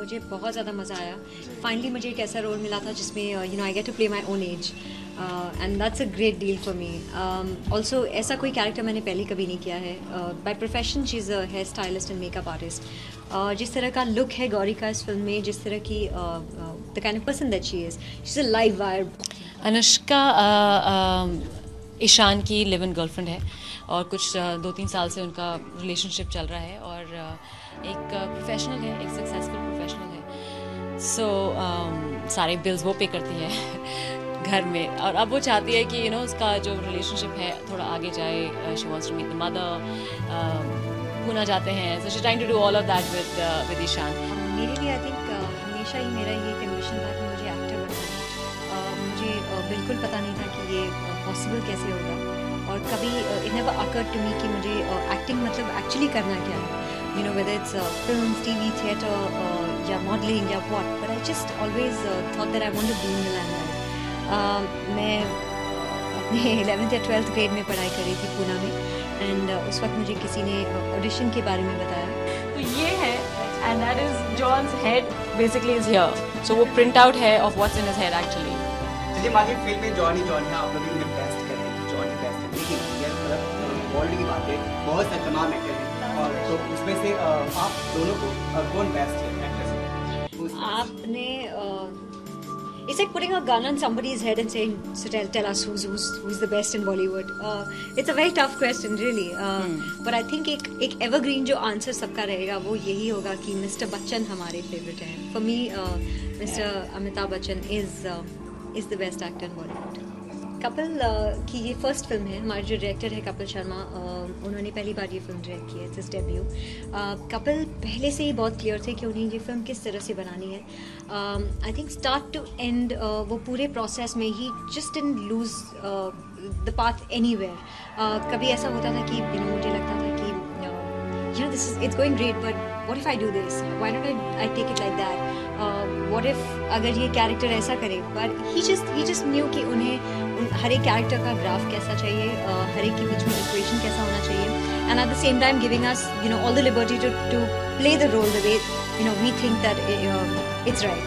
मुझे बहुत ज़्यादा मज़ा आया। फाइनली मुझे एक ऐसा रोल मिला था जिसमें I get to play my own age and that's a great deal for me. Also ऐसा कोई कैरेक्टर मैंने पहले कभी नहीं किया है। By profession she is a hair stylist and makeup artist. जिस तरह का लुक है गौरी का इस फिल्म में, जिस तरह की the kind of person that she is a live wire. Anushka Ishan की लिव इन गर्लफ्रेंड है और कुछ 2-3 साल से उनका रिलेशनशिप चल रहा है और एक प्रोफेशनल है, एक सक्सेसफुल प्रोफेशनल है। सो सारे बिल्स वो पे करती है घर में और अब वो चाहती है कि उसका जो रिलेशनशिप है थोड़ा आगे जाए। She wants to meet the mother, Poona जाते हैं। So she trying to do all of that with Ishan. मेरे लिए आई थिंक हमेशा ही मेरा ये एम्बिशन था कि मुझे एक्टर बनना है। मुझे बिल्कुल पता नहीं था कि ये पॉसिबल कैसे होगा और कभी it never occurred to me कि मुझे एक्टिंग मतलब एक्चुअली करना क्या है, whether it's films, TV, theatre, या modeling या what, but I just always thought that I want to be in the limelight. मैं अपने 11th या 12th ग्रेड में पढ़ाई करी थी पूना में एंड उस वक्त मुझे किसी ने ऑडिशन के बारे में बताया। तो ये है and that is John's head basically is here. So वो प्रिंट आउट है of what's in his head actually. चलिए बाकी फिल्म में जॉनी है, आप लोग इन्हें बेस्ट कर रहे हैं, जॉनी बेस्ट है, लेकिन ये मतलब वर्ल्ड की बात है, बहुत सारे तमाम एक्टर हैं और तो उसमें से आप दोनों को कौन बेस्ट है एक्ट्रेस? आपने it's like putting a gun on somebody's head and saying, so tell us who's the best in Bollywood. It's a very tough question really, but I think एक evergreen जो आंसर सबका रहेगा वो यही होगा कि मिस्टर बच्चन हमारे फेवरेट हैं। For me, mister Amitabh Bachchan is the best actor in Bollywood. Kapil की ये फर्स्ट फिल्म है। हमारे जो डायरेक्टर है कपिल शर्मा, उन्होंने पहली बार ये फिल्म डायरेक्ट की है, इट्स डेब्यू। कपिल पहले से ही बहुत क्लियर थे कि उन्हें ये फिल्म किस तरह से बनानी है। I think start to end वो पूरे प्रोसेस में ही just didn't lose the path anywhere. कभी ऐसा होता था कि मुझे लगता था कि this is it's going great, but what if I do this? Why don't I take it like that? What if अगर ये कैरेक्टर ऐसा करे? But he just knew कि उन्हें हर एक कैरेक्टर का ग्राफ कैसा चाहिए, हर एक के बीच में इक्वेशन कैसा होना चाहिए, and at the same time giving us all the liberty to play the role the way we think that it's right.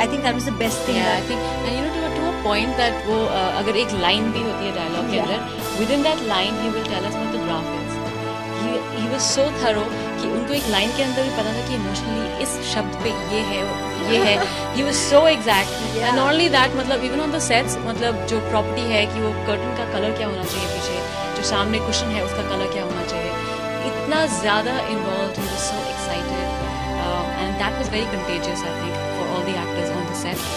I think that was the best thing. Yeah, I think and to a point that वो अगर एक line भी होती है dialogue के अंदर, within that line he will tell us what the graph is. He was so thorough कि उनको एक लाइन के अंदर भी पता था कि इमोशनली इस शब्द पे ये है। He was so exact. And not only that, मतलब even on the sets, मतलब जो प्रॉपर्टी है कि वो कर्टन का कलर क्या होना चाहिए, पीछे जो सामने कुशन है उसका कलर क्या होना चाहिए, इतना ज़्यादा involved. He was so excited, and that was very contagious, I think, for all the actors on the set.